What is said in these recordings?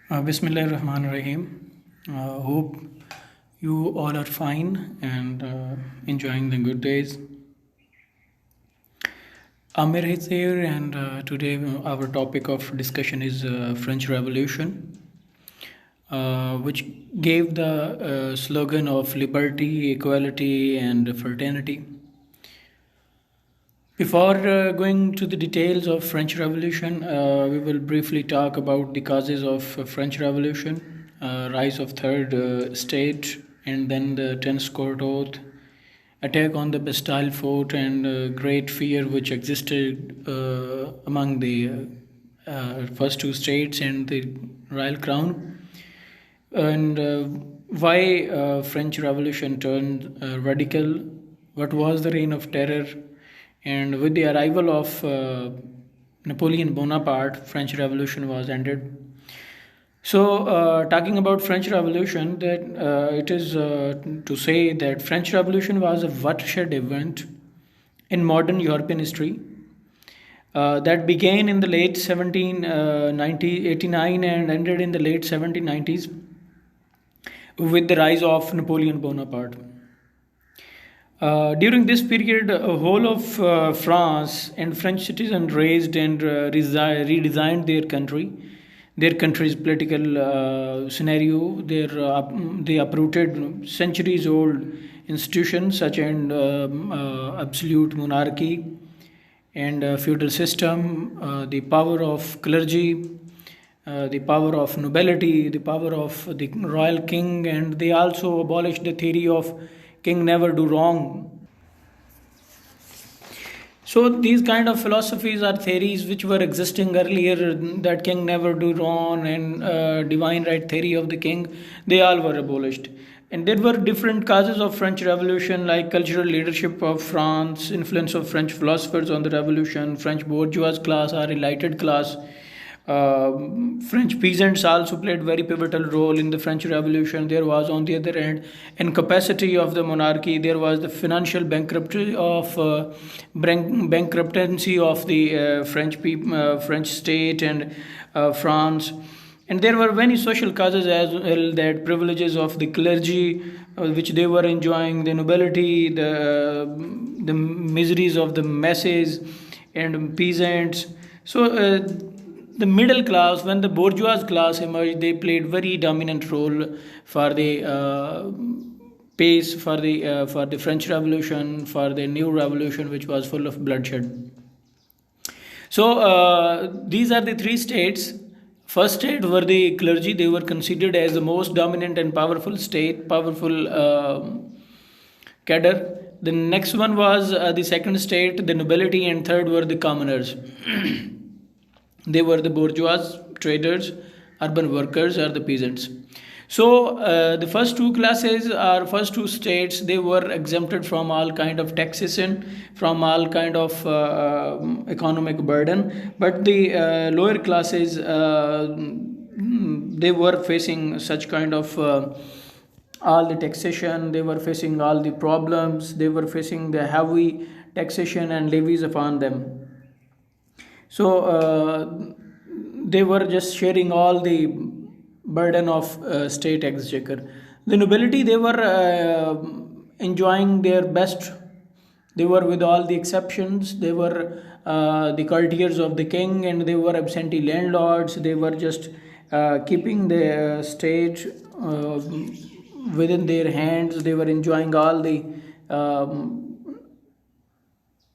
Bismillah Rahman Rahim. Hope you all are fine and enjoying the good days. Amir is here, and today our topic of discussion is French Revolution, which gave the slogan of liberty, equality, and fraternity. Before going to the details of French Revolution, we will briefly talk about the causes of French Revolution, rise of Third State, and then the Tenth Court Oath, attack on the Bastille Fort, and great fear which existed among the first two states and the Royal Crown, and why French Revolution turned radical, what was the reign of terror, and with the arrival of Napoleon Bonaparte, French Revolution was ended. So, talking about French Revolution, that it is to say that French Revolution was a watershed event in modern European history that began in the late 1789 and ended in the late 1790s with the rise of Napoleon Bonaparte. During this period, a whole of France and French citizens raised and redesigned their country's political scenario. They uprooted centuries-old institutions such as absolute monarchy and feudal system, the power of clergy, the power of nobility, the power of the royal king, and they also abolished the theory of king never do wrong. So these kind of philosophies are theories which were existing earlier, that king never do wrong and divine right theory of the king, they all were abolished. And there were different causes of French Revolution, like cultural leadership of France, influence of French philosophers on the revolution, French bourgeois class or elite class. French peasants also played very pivotal role in the French Revolution. There was, on the other hand, incapacity of the monarchy. There was the financial bankruptcy of bankruptcy of the French state and France. And there were many social causes as well, that privileges of the clergy, which they were enjoying, the nobility, the miseries of the masses and peasants. So the middle class, when the bourgeois class emerged, they played very dominant role for the pace for the French Revolution, for the new revolution, which was full of bloodshed. So these are the three states. First state were the clergy. They were considered as the most dominant and powerful state, powerful cadre. The next one was the second state, the nobility, and third were the commoners. They were the bourgeois, traders, urban workers, or the peasants. So the first two classes, or first two states, they were exempted from all kind of taxation, from all kind of economic burden. But the lower classes, they were facing such kind of all the taxation. They were facing all the problems. They were facing the heavy taxation and levies upon them. So they were just sharing all the burden of state exchequer. The nobility, they were enjoying their best. They were, with all the exceptions, they were the courtiers of the king, and they were absentee landlords. They were just keeping the state within their hands. They were enjoying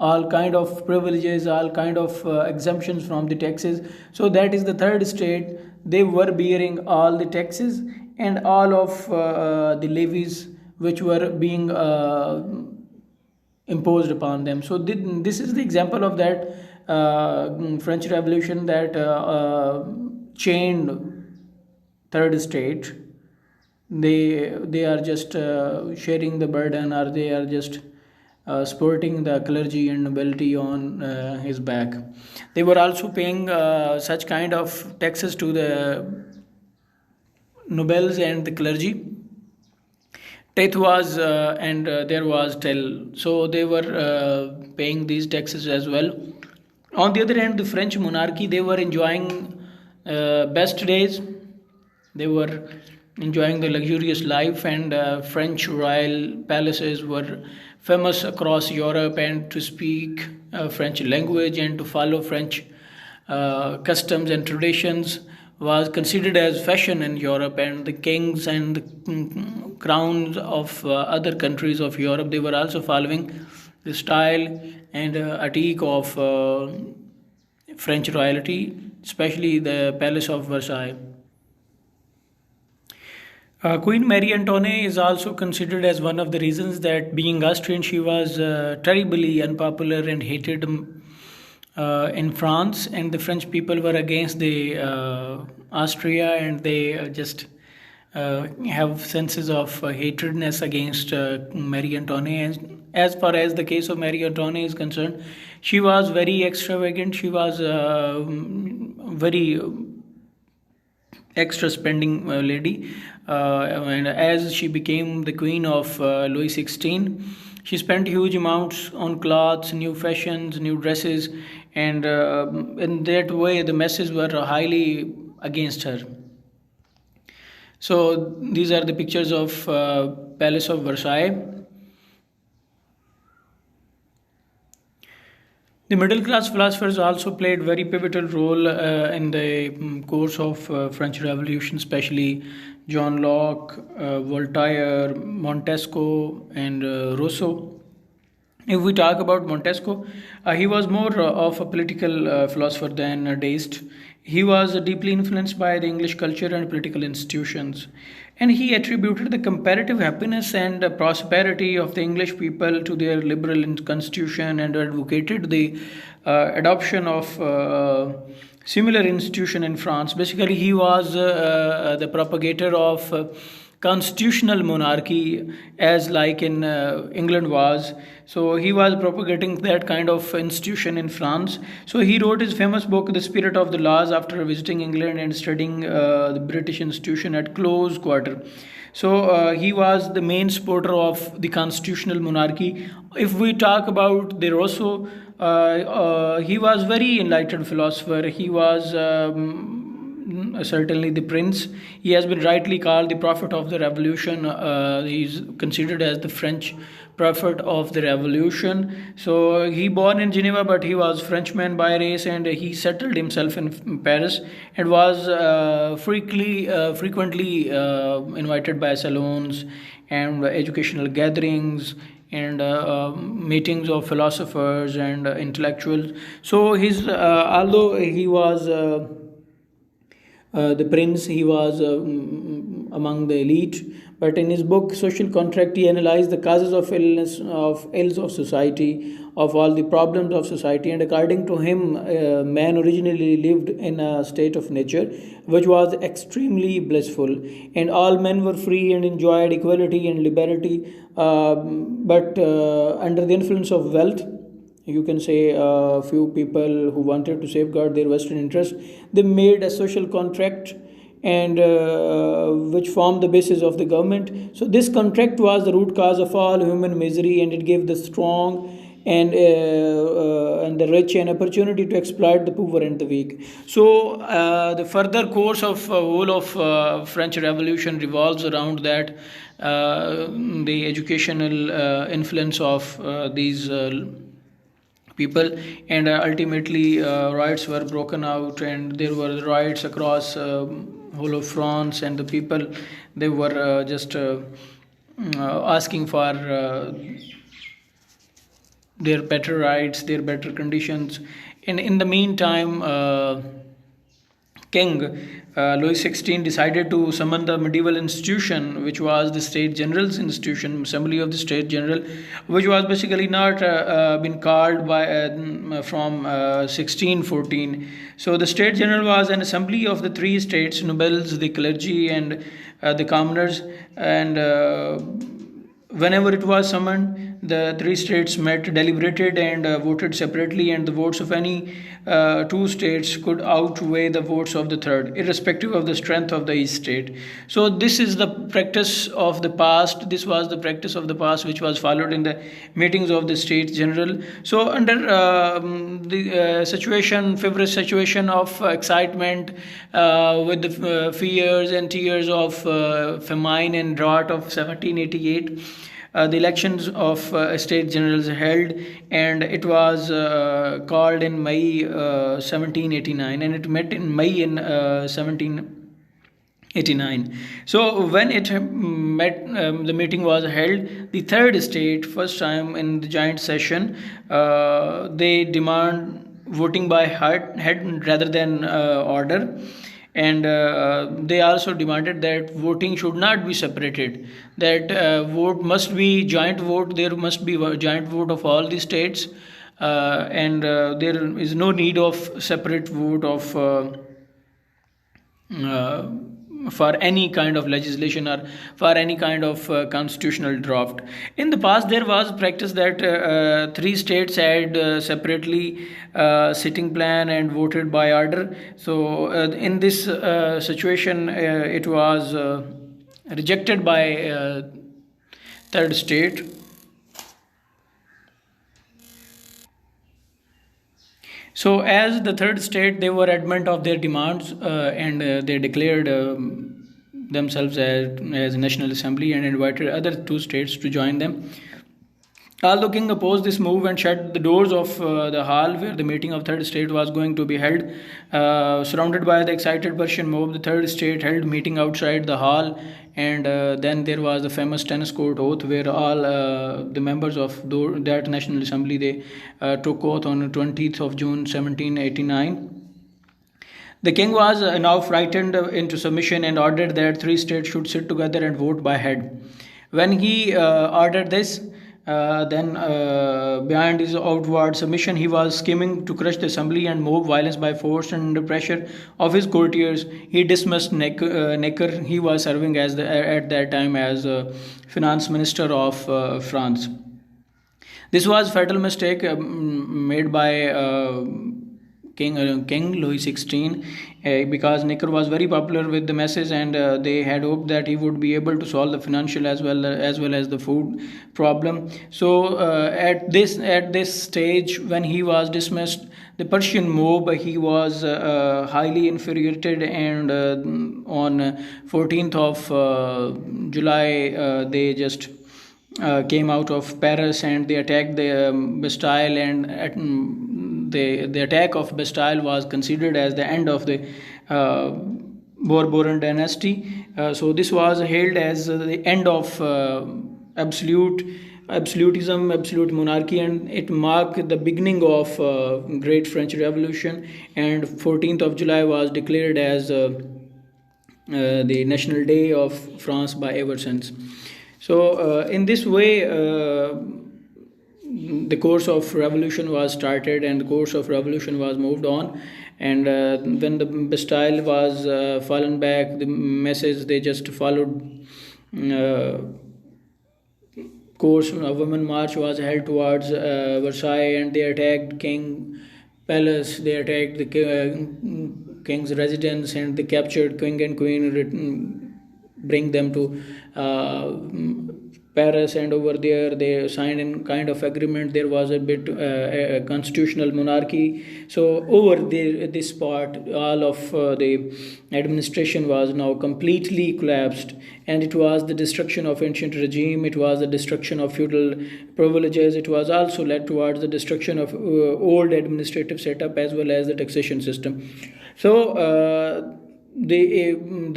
all kind of privileges, all kind of exemptions from the taxes. So that is the third state. They were bearing all the taxes and all of the levies which were being imposed upon them. So this is the example of that French Revolution that chained third state. They are just sharing the burden, or they are just supporting the clergy and nobility on his back. They were also paying such kind of taxes to the nobles and the clergy. Tithe was and there was tell. So they were paying these taxes as well. On the other hand, the French monarchy, they were enjoying best days. They were enjoying the luxurious life, and French royal palaces were famous across Europe, and to speak French language and to follow French customs and traditions was considered as fashion in Europe, and the kings and the crowns of other countries of Europe, they were also following the style and aesthetic of French royalty, especially the Palace of Versailles. Queen Marie Antoinette is also considered as one of the reasons that, being Austrian, she was terribly unpopular and hated in France, and the French people were against the Austria, and they just have senses of hatredness against Marie Antoinette. As far as the case of Marie Antoinette is concerned, she was very extravagant. She was very extra spending lady, and as she became the queen of Louis XVI, she spent huge amounts on clothes, new fashions, new dresses, and in that way the masses were highly against her. So these are the pictures of Palace of Versailles. The middle class philosophers also played very pivotal role in the course of French Revolution, especially John Locke, Voltaire, Montesquieu, and Rousseau. If we talk about Montesquieu, he was more of a political philosopher than a deist. He was deeply influenced by the English culture and political institutions, and he attributed the comparative happiness and prosperity of the English people to their liberal constitution, and advocated the adoption of similar institution in France. Basically, he was the propagator of constitutional monarchy, as like in England was. So he was propagating that kind of institution in France. So he wrote his famous book, The Spirit of the Laws, after visiting England and studying the British institution at close quarter. So he was the main supporter of the constitutional monarchy. If we talk about the Rousseau, he was very enlightened philosopher. He was certainly the prince. He has been rightly called the prophet of the revolution. He is considered as the French prophet of the revolution. So he born in Geneva, but he was Frenchman by race, and he settled himself in Paris, and was frequently invited by salons and educational gatherings and meetings of philosophers and intellectuals. So his although he was the prince, he was among the elite, but in his book Social Contract, he analyzed the causes of ills of society, of all the problems of society, and according to him, man originally lived in a state of nature which was extremely blissful, and all men were free and enjoyed equality and liberty, but under the influence of wealth, you can say a few people who wanted to safeguard their vested interest, they made a social contract, and which formed the basis of the government. So this contract was the root cause of all human misery, and it gave the strong and the rich an opportunity to exploit the poor and the weak. So the further course of whole of French Revolution revolves around that, the educational influence of these people, and ultimately riots were broken out, and there were riots across whole of France, and the people, they were just asking for their better rights, their better conditions. And in the meantime, King Louis XVI decided to summon the medieval institution, which was the State General's institution, Assembly of the State General, which was basically not been called by from 1614. So the State General was an assembly of the three states, nobles, the clergy, and the commoners, and whenever it was summoned, the three states met, deliberated, and voted separately, and the votes of any two states could outweigh the votes of the third, irrespective of the strength of the each state. So this is the practice of the past. This was the practice of the past, which was followed in the meetings of the States General. So under the situation, feverish situation of excitement, with the fears and tears of famine and drought of 1788. The elections of state generals held, and it was called in May 1789, and it met in May in 1789. So when it met, the meeting was held. The third state, first time in the joint session, they demand voting by head rather than order, and they also demanded that voting should not be separated, that vote must be joint vote, there must be a joint vote of all the states, and there is no need of separate vote of uh, for any kind of legislation or for any kind of constitutional draft. In the past, there was practice that three states had separately sitting plan and voted by order. So in this situation, it was rejected by third state. So, as the third state, they were adamant of their demands, and they declared themselves as National Assembly and invited other two states to join them. Although King opposed this move and shut the doors of the hall where the meeting of third state was going to be held, surrounded by the excited Persian mob, the third state held meeting outside the hall, and then there was the famous tennis court oath where all the members of that National Assembly, they took oath on the 20th of June 1789. The king was now frightened into submission and ordered that three states should sit together and vote by head. When he ordered this, then behind his outward submission, he was scheming to crush the assembly and move violence by force, and under pressure of his courtiers, he dismissed Necker. He was serving as at that time as finance minister of France. This was fatal mistake made by King Louis XVI, because Necker was very popular with the masses, and they had hoped that he would be able to solve the financial as well as the food problem. So at this stage, when he was dismissed, the Persian mob, he was highly infuriated, and on 14th of July, they just came out of Paris and they attacked the Bastille, and the attack of Bastille was considered as the end of the Bourbon dynasty. So this was hailed as the end of absolutism, absolute monarchy, and it marked the beginning of Great French Revolution. And 14th of July was declared as the National Day of France by ever since. So in this way, the course of revolution was started, and the course of revolution was moved on. And when the Bastille was fallen back, the masses, they just followed course. A women march was held towards Versailles, and they attacked King Palace, they attacked the king's residence, and they captured king and queen, bring them to Paris, and over there they signed in kind of agreement. There was a bit a constitutional monarchy. So over this part, all of the administration was now completely collapsed, and it was the destruction of ancient regime. It was the destruction of feudal privileges. It was also led towards the destruction of old administrative setup as well as the taxation system. So the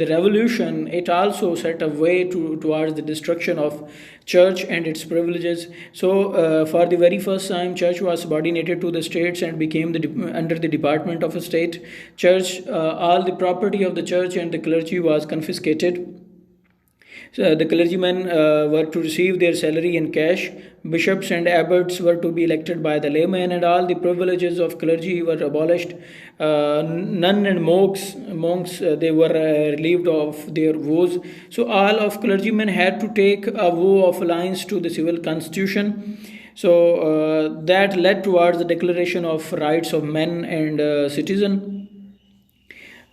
revolution, it also set a way towards the destruction of church and its privileges. So for the very first time, church was subordinated to the states and became under the department of a state. Church, all the property of the church and the clergy was confiscated. So the clergymen were to receive their salary in cash. Bishops and abbots were to be elected by the laymen, and all the privileges of clergy were abolished. Nun and monks they were relieved of their vows. So all of clergymen had to take a vow of alliance to the civil constitution. So that led towards the declaration of rights of men and citizen,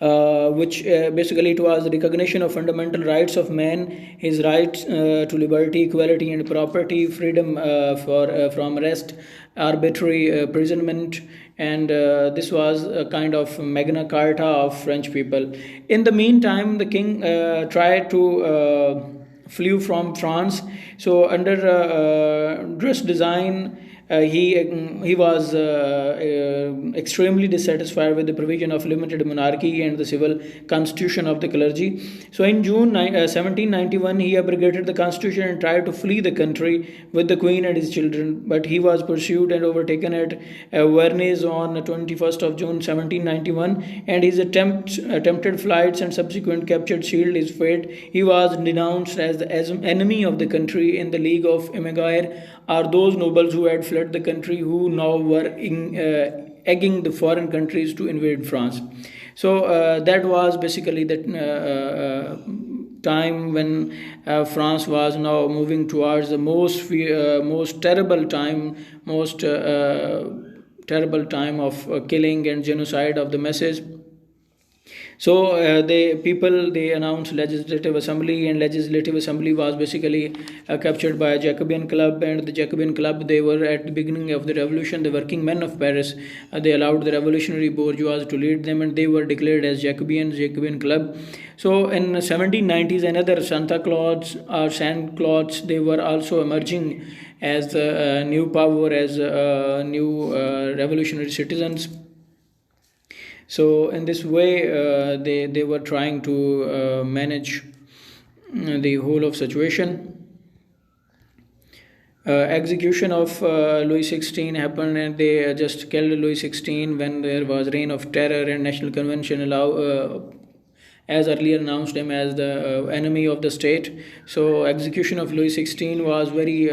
which basically it was the recognition of fundamental rights of man, his right to liberty, equality, and property, freedom from arrest, arbitrary imprisonment, and this was a kind of Magna Carta of French people. In the meantime, the king tried to flew from France. So under dress design, he was extremely dissatisfied with the provision of limited monarchy and the civil constitution of the clergy. So in June 1791, he abrogated the constitution and tried to flee the country with the queen and his children. But he was pursued and overtaken at Vernes on 21st of June 1791, and his attempted flights and subsequent capture sealed his fate. He was denounced as the enemy of the country. In the League of Emigre are those nobles who had fled the country, who now were egging the foreign countries to invade France. So that was basically that time when France was now moving towards the most terrible time, most terrible time of killing and genocide of the masses. So they announced legislative assembly, and legislative assembly was basically captured by a Jacobin club, and the Jacobin club, they were at the beginning of the revolution, the working men of Paris. They allowed the revolutionary bourgeois to lead them, and they were declared as Jacobin club. So in 1790s, another Santa Claus or Saint Claude, they were also emerging as the new power, as new revolutionary citizens. So in this way, they were trying to manage the whole of situation. Execution of Louis XVI happened, and they just killed Louis XVI when there was reign of terror, and National Convention as earlier announced him as the enemy of the state. So execution of Louis XVI was very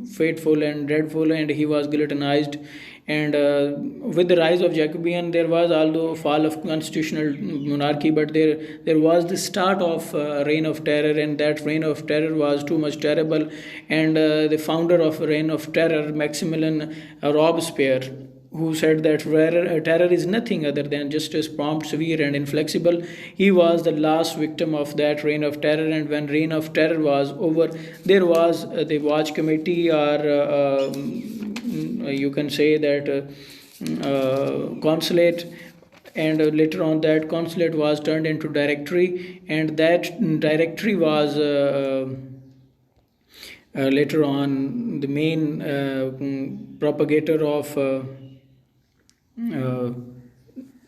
fateful and dreadful, and he was guillotinized. And with the rise of Jacobin, there was although fall of constitutional monarchy, but there was the start of reign of terror, and that reign of terror was too much terrible. And the founder of reign of terror, Maximilien Robespierre, who said that terror is nothing other than justice, prompt, severe, and inflexible. He was the last victim of that reign of terror, and when reign of terror was over, there was the watch committee, or you can say that consulate, and later on that consulate was turned into directory, and that directory was later on the main propagator of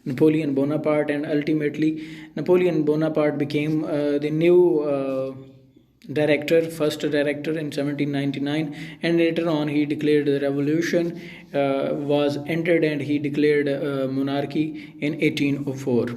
Napoleon Bonaparte, and ultimately Napoleon Bonaparte became the new first director in 1799, and later on he declared the revolution was ended, and he declared monarchy in 1804.